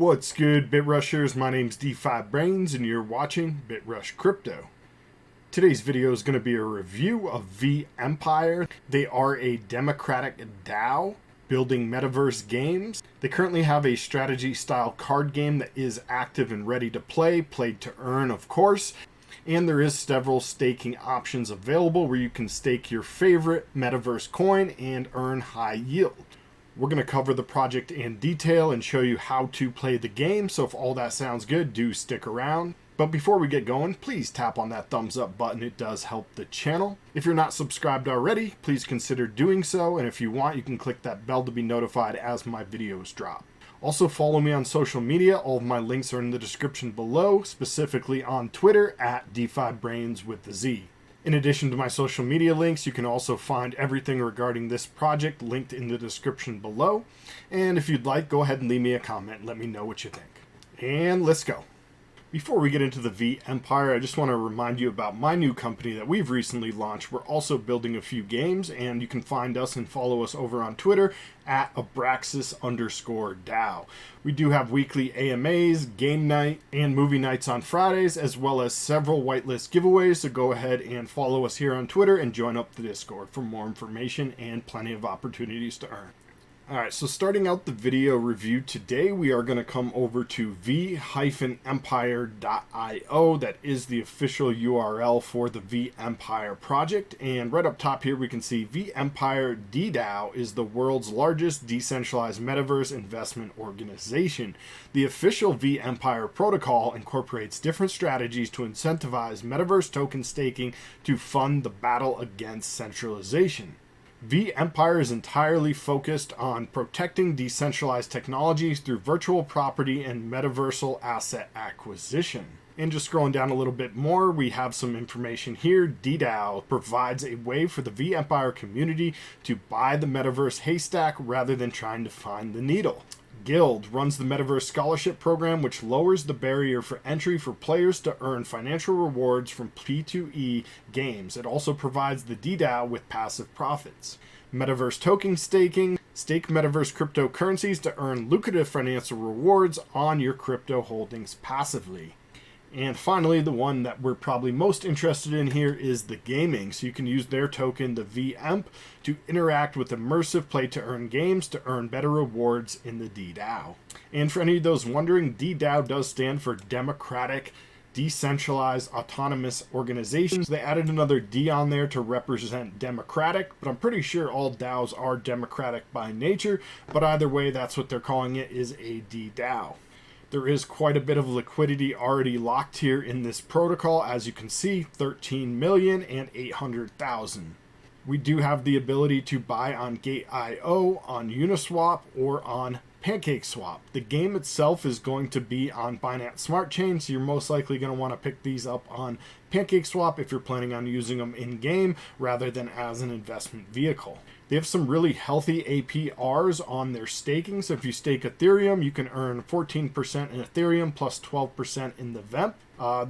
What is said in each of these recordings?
What's good, BitRushers? My name's D5Brains and you're watching BitRush Crypto. Today's video is going to be a review of vEmpire. They are a democratic DAO building metaverse games. They currently have a strategy style card game that is active and ready to play, played to earn of course. And there is several staking options available where you can stake your favorite metaverse coin and earn high yield. We're going to cover the project in detail and show you how to play the game, so if all that sounds good, do stick around. But before we get going, please tap on that thumbs up button, it does help the channel. If you're not subscribed already, please consider doing so, and if you want, you can click that bell to be notified as my videos drop. Also follow me on social media, all of my links are in the description below, specifically on Twitter at D5Brains with the Z. In addition to my social media links, you can also find everything regarding this project linked in the description below. And if you'd like, go ahead and leave me a comment and let me know what you think. And let's go. Before we get into the vEmpire, I just want to remind you about my new company that we've recently launched. We're also building a few games, and you can find us and follow us over on Twitter at ABRAXAS_DAO. We do have weekly AMAs, game night, and movie nights on Fridays, as well as several whitelist giveaways, so go ahead and follow us here on Twitter and join up the Discord for more information and plenty of opportunities to earn. Alright, so starting out the video review today, we are going to come over to v-empire.io. That is the official URL for the vEmpire project. And right up top here, we can see vEmpire DDAO is the world's largest decentralized metaverse investment organization. The official vEmpire protocol incorporates different strategies to incentivize metaverse token staking to fund the battle against centralization. vEmpire is entirely focused on protecting decentralized technologies through virtual property and metaversal asset acquisition. And just scrolling down a little bit more, we have some information here. DDAO provides a way for the vEmpire community to buy the metaverse haystack rather than trying to find the needle. Guild runs the Metaverse Scholarship Program, which lowers the barrier for entry for players to earn financial rewards from P2E games. It also provides the DDAO with passive profits. Metaverse token staking. Stake Metaverse cryptocurrencies to earn lucrative financial rewards on your crypto holdings passively. And finally, the one that we're probably most interested in here is the gaming. So you can use their token, the vEmp, to interact with immersive play-to-earn games to earn better rewards in the DDAO. And for any of those wondering, DDAO does stand for Democratic Decentralized Autonomous Organizations. They added another D on there to represent democratic, but I'm pretty sure all DAOs are democratic by nature. But either way, that's what they're calling it, is a DDAO. There is quite a bit of liquidity already locked here in this protocol. As you can see, 13,800,000. We do have the ability to buy on Gate.io, on Uniswap, or on PancakeSwap. The game itself is going to be on Binance Smart Chain, so you're most likely going to want to pick these up on PancakeSwap if you're planning on using them in-game rather than as an investment vehicle. They have some really healthy APRs on their staking, so if you stake Ethereum, you can earn 14% in Ethereum plus 12% in the VEMP.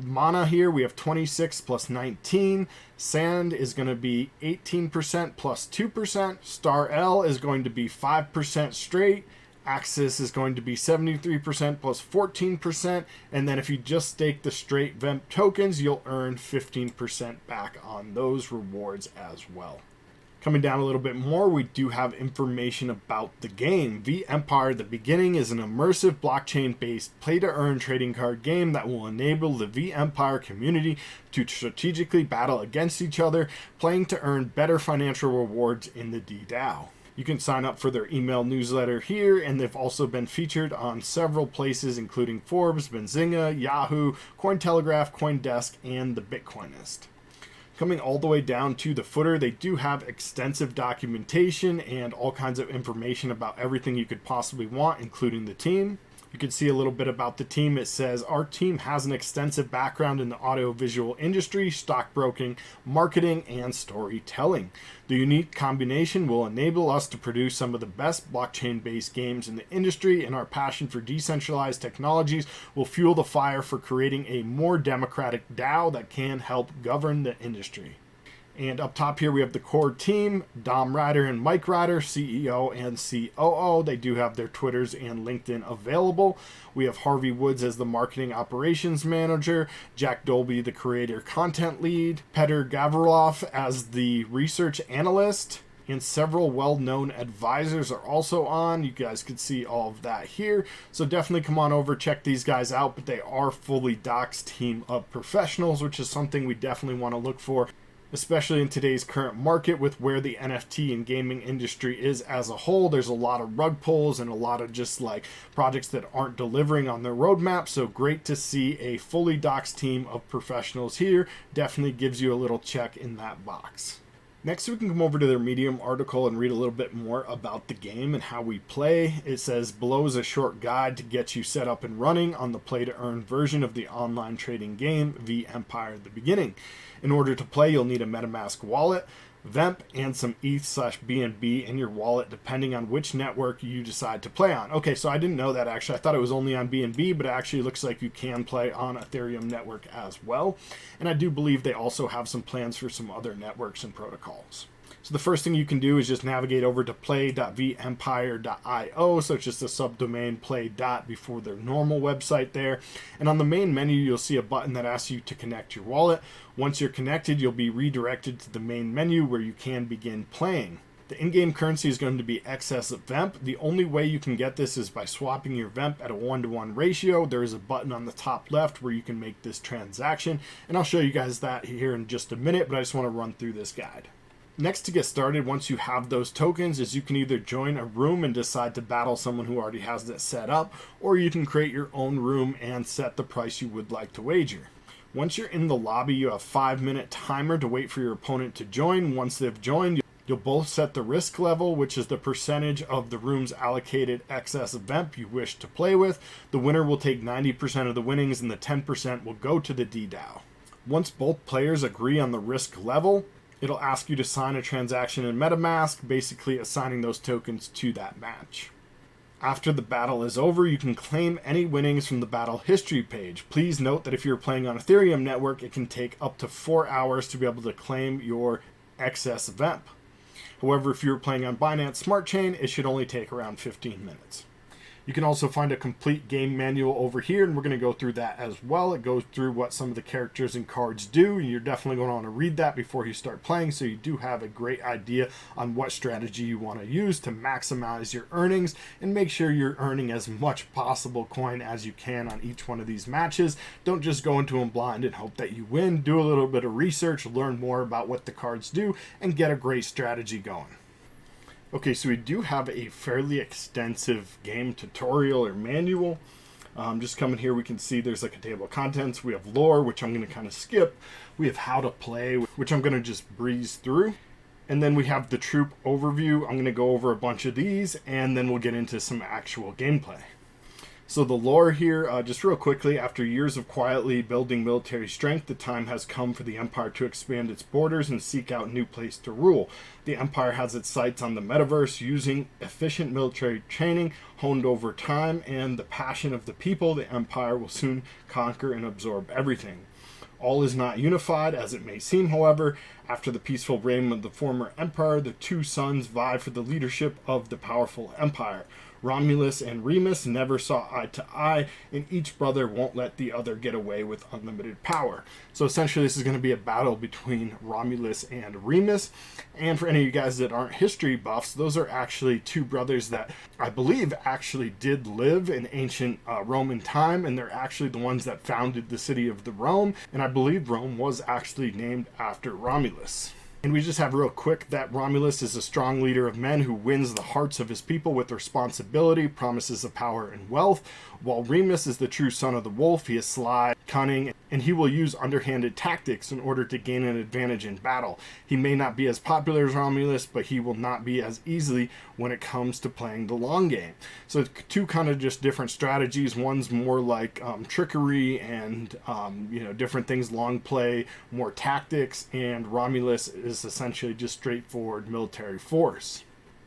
Mana here, we have 26 plus 19. Sand is going to be 18% plus 2%. Star L is going to be 5% straight. Axis is going to be 73% plus 14%, and then if you just stake the straight VEMP tokens, you'll earn 15% back on those rewards as well. Coming down a little bit more, we do have information about the game. vEmpire, the beginning, is an immersive blockchain-based play-to-earn trading card game that will enable the vEmpire community to strategically battle against each other, playing to earn better financial rewards in the DDAO. You can sign up for their email newsletter here, and they've also been featured on several places, including Forbes, Benzinga, Yahoo, Cointelegraph, CoinDesk, and The Bitcoinist. Coming all the way down to the footer, they do have extensive documentation and all kinds of information about everything you could possibly want, including the team. You can see a little bit about the team. It says, our team has an extensive background in the audiovisual industry, stockbroking, marketing, and storytelling. The unique combination will enable us to produce some of the best blockchain-based games in the industry, and our passion for decentralized technologies will fuel the fire for creating a more democratic DAO that can help govern the industry. And up top here, we have the core team, Dom Ryder and Mike Ryder, CEO and COO. They do have their Twitters and LinkedIn available. We have Harvey Woods as the marketing operations manager, Jack Dolby, the creator content lead, Petr Gavrilov as the research analyst, and several well-known advisors are also on. You guys can see all of that here. So definitely come on over, check these guys out, but they are fully doxed team of professionals, which is something we definitely want to look for, especially in today's current market with where the NFT and gaming industry is as a whole. There's a lot of rug pulls and a lot of just like projects that aren't delivering on their roadmap. So great to see a fully doxed team of professionals here. Definitely gives you a little check in that box. Next, we can come over to their Medium article and read a little bit more about the game and how we play. It says, below is a short guide to get you set up and running on the play-to-earn version of the online trading game, vEmpire at the beginning. In order to play, you'll need a MetaMask wallet, Vemp, and some ETH/BNB in your wallet, depending on which network you decide to play on. Okay, so I didn't know that actually. I thought it was only on BNB, but it actually looks like you can play on Ethereum network as well. And I do believe they also have some plans for some other networks and protocols. So the first thing you can do is just navigate over to play.vempire.io. So it's just a subdomain play. Before their normal website there. And on the main menu, you'll see a button that asks you to connect your wallet. Once you're connected, you'll be redirected to the main menu where you can begin playing. The in-game currency is going to be excess Vemp. The only way you can get this is by swapping your Vemp at a 1-to-1 ratio. There is a button on the top left where you can make this transaction. And I'll show you guys that here in just a minute, but I just want to run through this guide. Next, to get started, once you have those tokens, is you can either join a room and decide to battle someone who already has it set up, or you can create your own room and set the price you would like to wager. Once you're in the lobby, you have a 5-minute timer to wait for your opponent to join. Once they've joined, you'll both set the risk level, which is the percentage of the room's allocated excess Vemp you wish to play with. The winner will take 90% of the winnings and the 10% will go to the DDAO. Once both players agree on the risk level, it'll ask you to sign a transaction in MetaMask, basically assigning those tokens to that match. After the battle is over, you can claim any winnings from the battle history page. Please note that if you're playing on Ethereum network, it can take up to 4 hours to be able to claim your excess Vemp. However, if you're playing on Binance Smart Chain, it should only take around 15 minutes. You can also find a complete game manual over here, and we're going to go through that as well. It goes through what some of the characters and cards do, and you're definitely going to want to read that before you start playing, so you do have a great idea on what strategy you want to use to maximize your earnings and make sure you're earning as much possible coin as you can on each one of these matches. Don't just go into them blind and hope that you win. Do a little bit of research, learn more about what the cards do, and get a great strategy going. Okay, so we do have a fairly extensive game tutorial or manual. Just coming here, we can see there's like a table of contents. We have lore, which I'm going to kind of skip. We have how to play, which I'm going to just breeze through. And then we have the troop overview. I'm going to go over a bunch of these, and then we'll get into some actual gameplay. So the lore here, just real quickly, after years of quietly building military strength, the time has come for the Empire to expand its borders and seek out a new place to rule. The Empire has its sights on the metaverse, using efficient military training honed over time and the passion of the people. The Empire will soon conquer and absorb everything. All is not unified, as it may seem, however. After the peaceful reign of the former Empire, the two sons vie for the leadership of the powerful Empire. Romulus and Remus never saw eye to eye, and each brother won't let the other get away with unlimited power. So essentially this is going to be a battle between Romulus and Remus. And for any of you guys that aren't history buffs, those are actually two brothers that I believe actually did live in ancient Roman time, and they're actually the ones that founded the city of the Rome, and I believe Rome was actually named after Romulus. And we just have real quick that Romulus is a strong leader of men who wins the hearts of his people with responsibility, promises of power and wealth, while Remus is the true son of the wolf. He is sly, cunning, and he will use underhanded tactics in order to gain an advantage in battle. He may not be as popular as Romulus, but he will not be as easily when it comes to playing the long game. So two kind of just different strategies. One's more like trickery and different things, long play, more tactics, and Romulus is essentially just straightforward military force.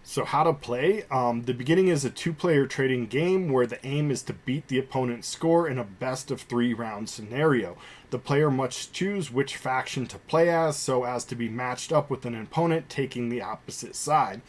So how to play? The beginning is a two-player trading game where the aim is to beat the opponent's score in a best-of-3 round scenario. The player must choose which faction to play as so as to be matched up with an opponent taking the opposite side.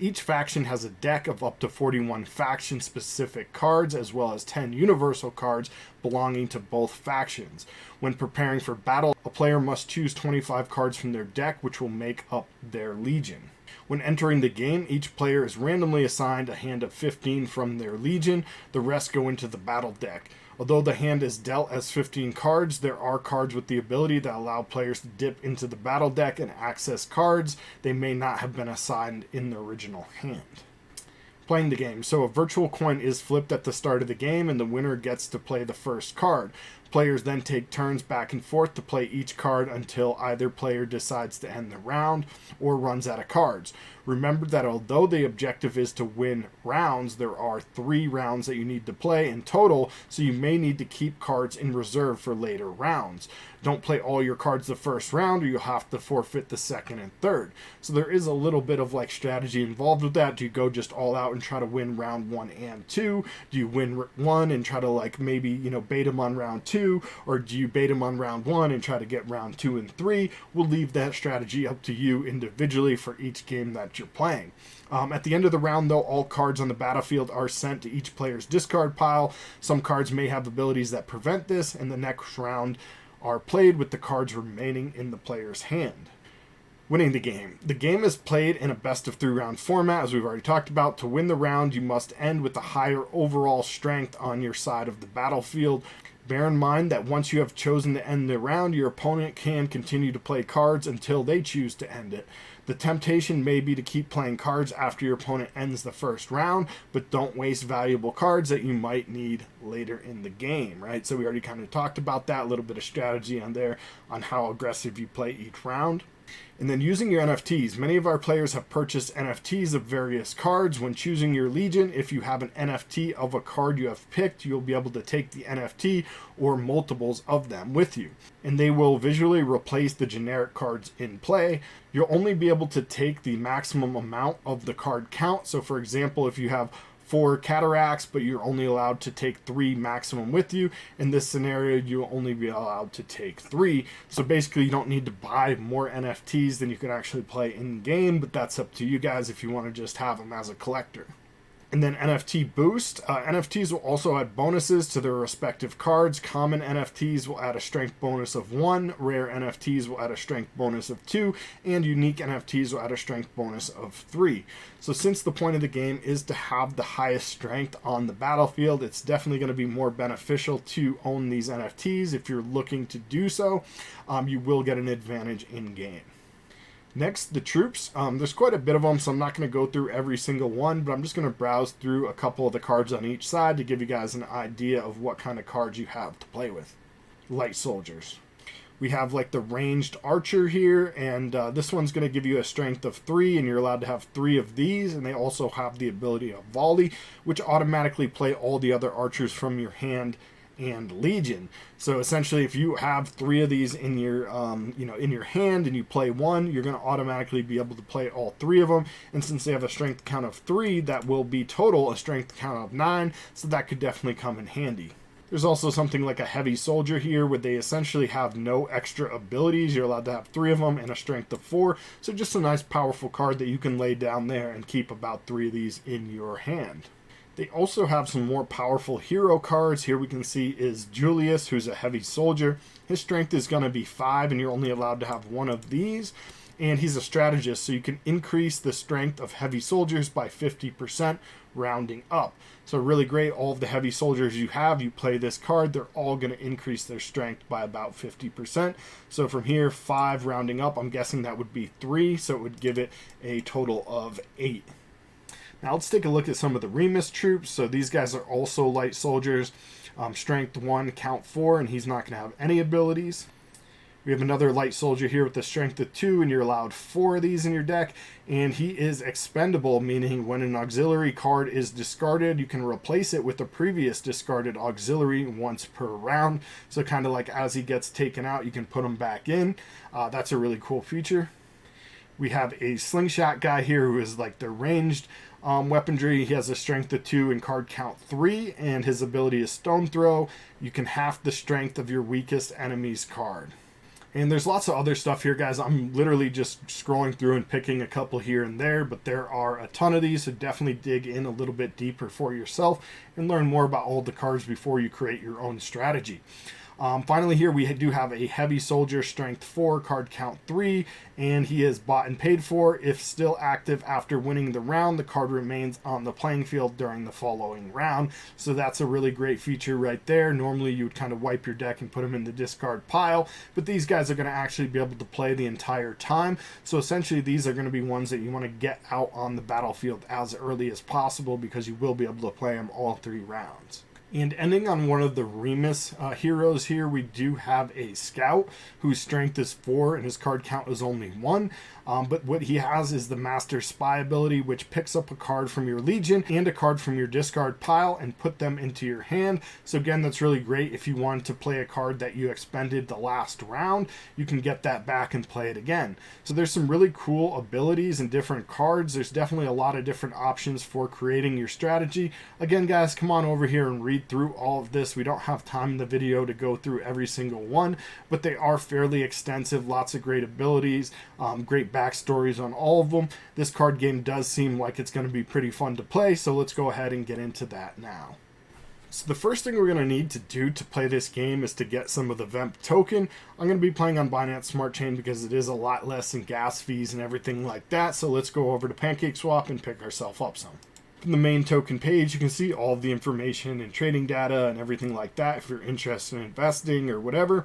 Each faction has a deck of up to 41 faction-specific cards as well as 10 universal cards belonging to both factions. When preparing for battle, a player must choose 25 cards from their deck, which will make up their legion. When entering the game, each player is randomly assigned a hand of 15 from their legion. The rest go into the battle deck. Although the hand is dealt as 15 cards, there are cards with the ability that allow players to dip into the battle deck and access cards they may not have been assigned in the original hand. Playing the game. So a virtual coin is flipped at the start of the game and the winner gets to play the first card. Players then take turns back and forth to play each card until either player decides to end the round or runs out of cards. Remember that although the objective is to win rounds, there are 3 rounds that you need to play in total, so you may need to keep cards in reserve for later rounds. Don't play all your cards the first round or you'll have to forfeit the second and third. So there is a little bit of like strategy involved with that. Do you go just all out and try to win round 1 and 2? Do you win 1 and try to like maybe, bait them on round 2? Or do you bait them on round 1 and try to get round 2 and 3? We'll leave that strategy up to you individually for each game that you're playing. At the end of the round, though, all cards on the battlefield are sent to each player's discard pile. Some cards may have abilities that prevent this, and the next round are played with the cards remaining in the player's hand. Winning the game. The game is played in a best-of-3 round format, as we've already talked about. To win the round, you must end with a higher overall strength on your side of the battlefield. Bear in mind that once you have chosen to end the round, your opponent can continue to play cards until they choose to end it. The temptation may be to keep playing cards after your opponent ends the first round, but don't waste valuable cards that you might need later in the game, right? So we already kind of talked about that, a little bit of strategy on there on how aggressive you play each round. And then using your NFTs. Many of our players have purchased NFTs of various cards. When choosing your legion, if you have an NFT of a card you have picked, you'll be able to take the NFT or multiples of them with you. And they will visually replace the generic cards in play. You'll only be able to take the maximum amount of the card count. So for example, if you have 4 cataracts, but you're only allowed to take 3 maximum with you. In this scenario, you'll only be allowed to take 3. So basically, you don't need to buy more NFTs than you can actually play in game, but that's up to you guys if you want to just have them as a collector. And then NFT boost. NFTs will also add bonuses to their respective cards. Common NFTs will add a strength bonus of 1, rare NFTs will add a strength bonus of 2, and unique NFTs will add a strength bonus of 3. So since the point of the game is to have the highest strength on the battlefield, it's definitely going to be more beneficial to own these NFTs. If you're looking to do so, you will get an advantage in game. Next, the troops. There's quite a bit of them, so I'm not going to go through every single one, but I'm just going to browse through a couple of the cards on each side to give you guys an idea of what kind of cards you have to play with. Light soldiers. We have like the ranged archer here, and this one's going to give you a strength of 3, and you're allowed to have 3 of these, and they also have the ability of volley, which automatically play all the other archers from your hand and legion. So essentially, if you have 3 of these in your in your hand and you play one, you're going to automatically be able to play all 3 of them. And since they have a strength count of 3, that will be total a strength count of 9, so that could definitely come in handy. There's also something like a heavy soldier here where they essentially have no extra abilities. You're allowed to have 3 of them and a strength of 4. So just a nice powerful card that you can lay down there and keep about 3 of these in your hand. They also have some more powerful hero cards. Here we can see is Julius, who's a heavy soldier. His strength is going to be 5, and you're only allowed to have 1 of these. And he's a strategist, so you can increase the strength of heavy soldiers by 50%, rounding up. So really great. All of the heavy soldiers you have, you play this card, they're all going to increase their strength by about 50%. So from here, 5 rounding up, I'm guessing that would be 3, so it would give it a total of 8. Now let's take a look at some of the Remus troops. So these guys are also light soldiers. Strength 1, count 4, and he's not going to have any abilities. We have another light soldier here with the strength of 2, and you're allowed 4 of these in your deck. And he is expendable, meaning when an auxiliary card is discarded, you can replace it with a previous discarded auxiliary once per round. So kind of like as he gets taken out, you can put him back in. That's a really cool feature. We have a slingshot guy here who is like the ranged weaponry. He has a strength of 2 and card count 3, and his ability is stone throw. You can half the strength of your weakest enemy's card. And there's lots of other stuff here, guys. I'm literally just scrolling through and picking a couple here and there, but there are a ton of these, so definitely dig in a little bit deeper for yourself and learn more about all the cards before you create your own strategy. Finally here we do have a heavy soldier, strength 4, card count 3, and he is bought and paid for. If still active after winning the round, the card remains on the playing field during the following round. So that's a really great feature right there. Normally you would kind of wipe your deck and put them in the discard pile, but these guys are going to actually be able to play the entire time. So essentially these are going to be ones that you want to get out on the battlefield as early as possible, because you will be able to play them all 3 rounds. And ending on one of the Remus heroes here, we do have a scout whose strength is 4 and his card count is only 1. But what he has is the Master Spy ability, which picks up a card from your Legion and a card from your discard pile and put them into your hand. So again, that's really great if you want to play a card that you expended the last round. You can get that back and play it again. So there's some really cool abilities and different cards. There's definitely a lot of different options for creating your strategy. Again, guys, come on over here and read through all of this. We don't have time in the video to go through every single one, but they are fairly extensive. Lots of great abilities, great backstories on all of them. This card game does seem like it's going to be pretty fun to play, so let's go ahead and get into that now. So the first thing we're going to need to do to play this game is to get some of the VEMP token. I'm going to be playing on Binance Smart Chain because it is a lot less in gas fees and everything like that. So let's go over to PancakeSwap and pick ourselves up some. From the main token page, you can see all of the information and trading data and everything like that if you're interested in investing or whatever.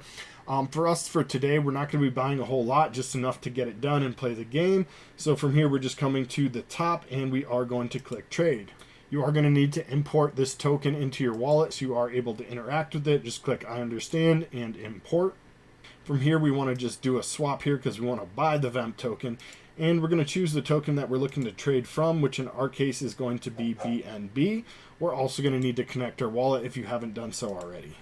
For us for today, we're not going to be buying a whole lot, just enough to get it done and play the game. So from here, we're just coming to the top and we are going to click trade. You are going to need to import this token into your wallet so you are able to interact with it. Just click I understand and import. From here, we want to just do a swap here because we want to buy the VEMP token. And we're going to choose the token that we're looking to trade from, which in our case is going to be BNB. We're also going to need to connect our wallet if you haven't done so already.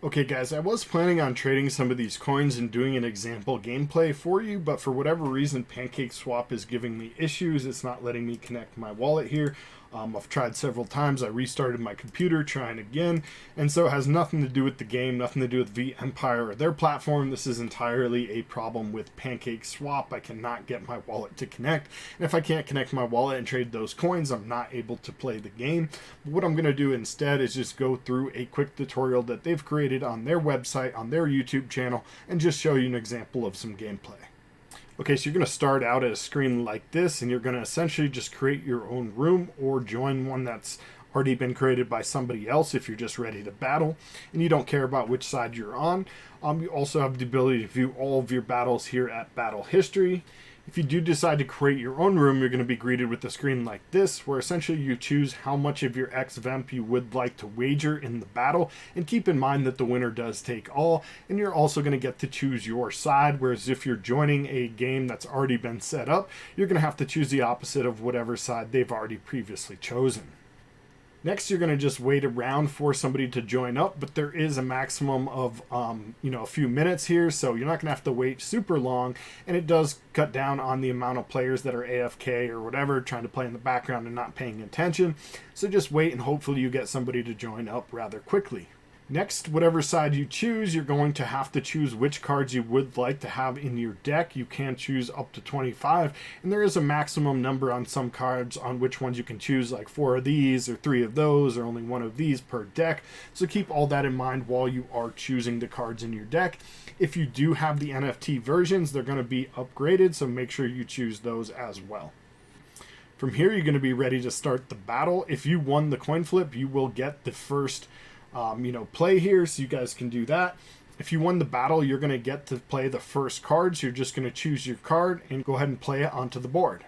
Okay guys, I was planning on trading some of these coins and doing an example gameplay for you, but for whatever reason PancakeSwap is giving me issues. It's not letting me connect my wallet here. I've tried several times. I restarted my computer trying again, and so it has nothing to do with the game, nothing to do with vEmpire or their platform. This is entirely a problem with PancakeSwap. I cannot get my wallet to connect, and if I can't connect my wallet and trade those coins, I'm not able to play the game. But what I'm going to do instead is just go through a quick tutorial that they've created on their website, on their YouTube channel, and just show you an example of some gameplay. Okay, so you're going to start out at a screen like this, and you're going to essentially just create your own room or join one that's already been created by somebody else if you're just ready to battle and you don't care about which side you're on. You also have the ability to view all of your battles here at Battle History. If you do decide to create your own room, you're going to be greeted with a screen like this, where essentially you choose how much of your XVEMP you would like to wager in the battle, and keep in mind that the winner does take all, and you're also going to get to choose your side, whereas if you're joining a game that's already been set up, you're going to have to choose the opposite of whatever side they've already previously chosen. Next, you're going to just wait around for somebody to join up, but there is a maximum of, a few minutes here, so you're not going to have to wait super long, and it does cut down on the amount of players that are AFK or whatever, trying to play in the background and not paying attention. So just wait, and hopefully you get somebody to join up rather quickly. Next, whatever side you choose, you're going to have to choose which cards you would like to have in your deck. You can choose up to 25, and there is a maximum number on some cards on which ones you can choose, like 4 of these or 3 of those or only 1 of these per deck. So keep all that in mind while you are choosing the cards in your deck. If you do have the NFT versions, they're going to be upgraded, so make sure you choose those as well. From here, you're going to be ready to start the battle. If you won the coin flip, you will get the first play here, so you guys can do that. If you won the battle, you're going to get to play the first card, so you're just going to choose your card and go ahead and play it onto the board.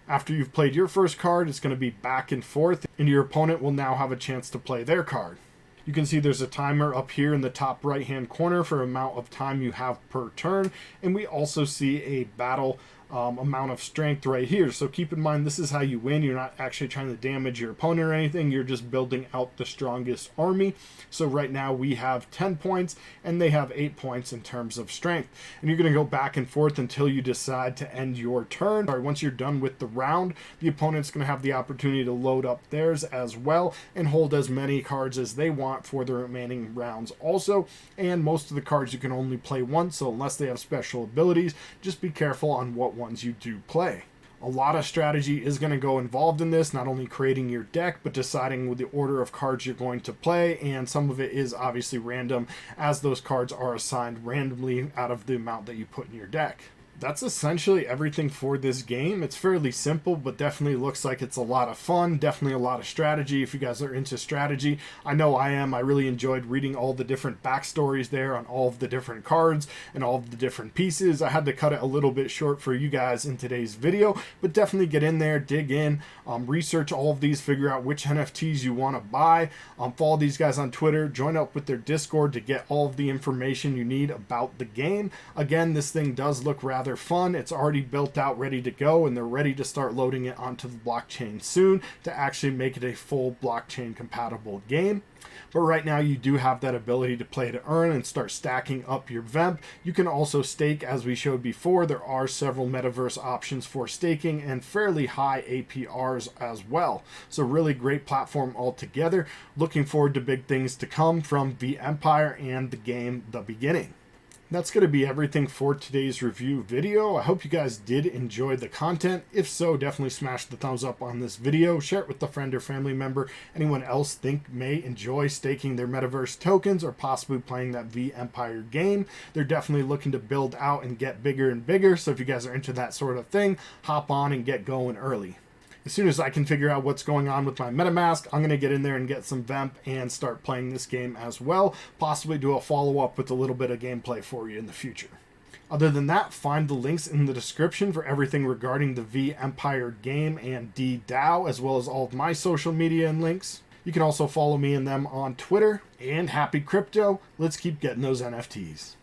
After you've played your first card, it's going to be back and forth, and your opponent will now have a chance to play their card. You can see there's a timer up here in the top right hand corner for amount of time you have per turn, and we also see a battle amount of strength right here. So keep in mind, this is how you win. You're not actually trying to damage your opponent or anything. You're just building out the strongest army. So right now we have 10 points and they have 8 points in terms of strength. And you're going to go back and forth until you decide to end your turn. Or once you're done with the round, the opponent's going to have the opportunity to load up theirs as well and hold as many cards as they want for the remaining rounds also. And most of the cards you can only play once, so unless they have special abilities, just be careful on what ones you do play. A lot of strategy is going to go involved in this, not only creating your deck, but deciding with the order of cards you're going to play, and some of it is obviously random, as those cards are assigned randomly out of the amount that you put in your deck. That's essentially everything for this game. It's fairly simple, but definitely looks like it's a lot of fun, definitely a lot of strategy. If you guys are into strategy, I know I am. I really enjoyed reading all the different backstories there on all of the different cards and all of the different pieces. I had to cut it a little bit short for you guys in today's video, but definitely get in there, dig in, research all of these, figure out which NFTs you want to buy, follow these guys on Twitter, join up with their Discord to get all of the information you need about the game. Again, this thing does look rather fun. It's already built out, ready to go, and they're ready to start loading it onto the blockchain soon to actually make it a full blockchain compatible game. But right now you do have that ability to play to earn and start stacking up your VEMP. You can also stake, as we showed before. There are several metaverse options for staking and fairly high APRs as well. So really great platform altogether. Looking forward to big things to come from vEmpire and the game The Beginning. That's going to be everything for today's review video. I hope you guys did enjoy the content. If so, definitely smash the thumbs up on this video. Share it with a friend or family member. Anyone else think may enjoy staking their metaverse tokens or possibly playing that vEmpire game. They're definitely looking to build out and get bigger and bigger. So if you guys are into that sort of thing, hop on and get going early. As soon as I can figure out what's going on with my MetaMask, I'm going to get in there and get some VEMP and start playing this game as well. Possibly do a follow-up with a little bit of gameplay for you in the future. Other than that, find the links in the description for everything regarding the vEmpire game and DDAO, as well as all of my social media and links. You can also follow me and them on Twitter. And happy crypto. Let's keep getting those NFTs.